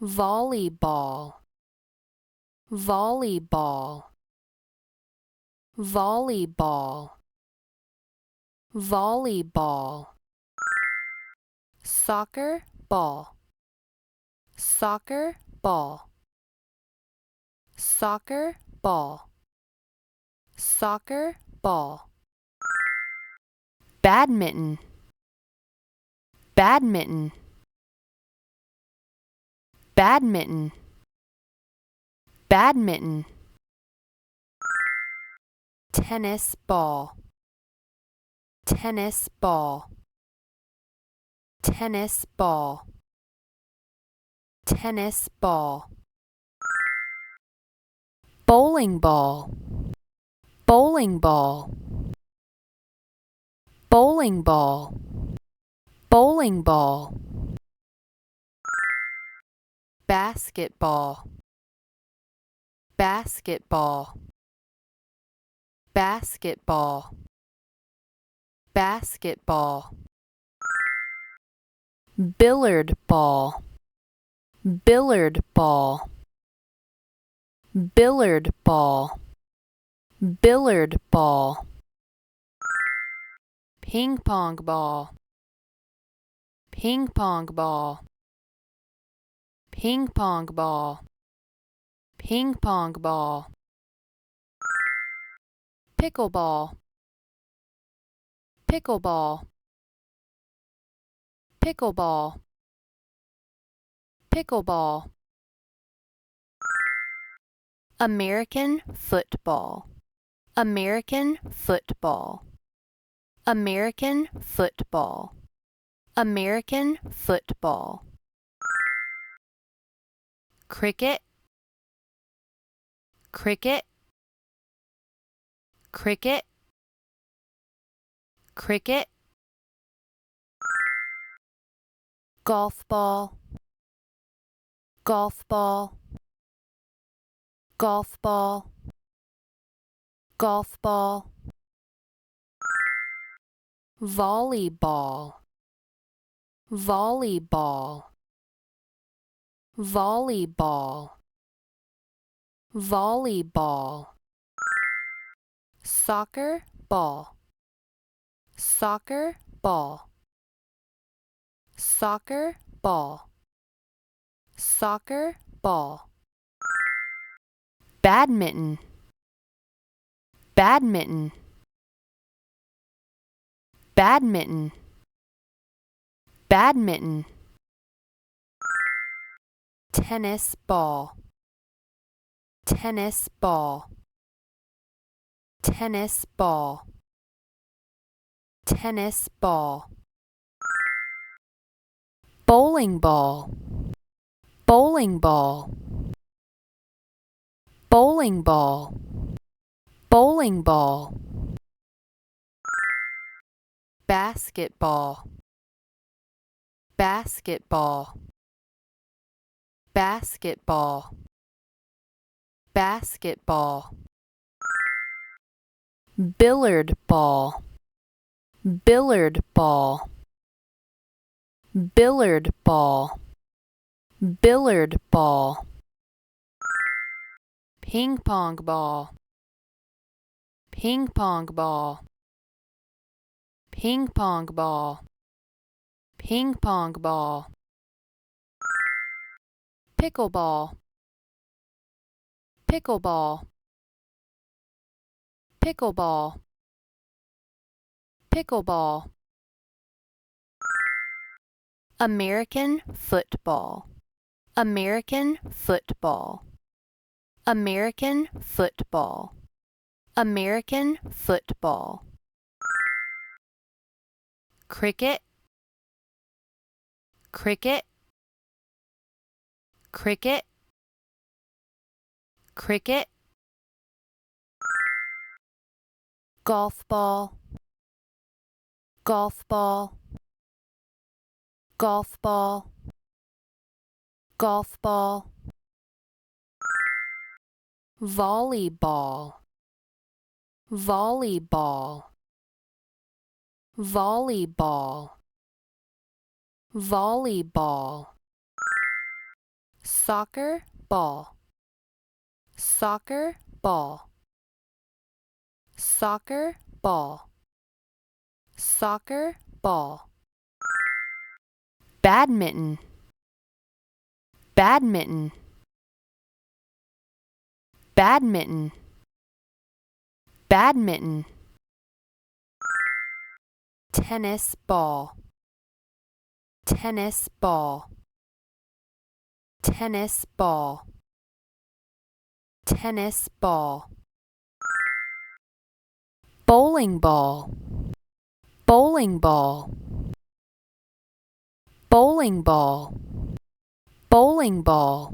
volleyball, volleyball, volleyball, volleyball, soccer ball, soccer ball, soccer ball, soccer ball, badminton, badminton, badminton, badminton, tennis ball, tennis ball, tennis ball, tennis ball, bowling ball, bowling ball, bowling ball, bowling ball, basketball, basketball, basketball, basketball, billiard ball, billiard ball, billiard ball, billiard ball, ping pong ball, ping pong ball, ping pong ball, ping pong ball, pickleball, pickleball, pickleball, pickleball, American football, American football, American football, American football, cricket, cricket, cricket, cricket, golf ball, golf ball, golf ball, golf ball, volleyball, volleyball, volleyball, volleyball, soccer ball, soccer ball, soccer ball, soccer ball, badminton, badminton, badminton, badminton, tennis ball, tennis ball, tennis ball, tennis ball, bowling ball, bowling ball, bowling ball, bowling ball, basketball, basketball, basketball, basketball, billiard ball, billiard ball, billiard ball, billiard ball, ping pong ball, ping pong ball, ping pong ball, ping pong ball, pickleball, pickleball, pickleball, pickleball, American football, American football, American football, American football, cricket, cricket, cricket, cricket, golf ball, golf ball, golf ball, golf ball, volleyball, volleyball, volleyball, volleyball, soccer ball, soccer ball, soccer ball, soccer ball. Badminton, badminton, badminton, badminton. Tennis ball, tennis ball, tennis ball, tennis ball. Bowling ball, bowling ball, bowling ball, bowling ball.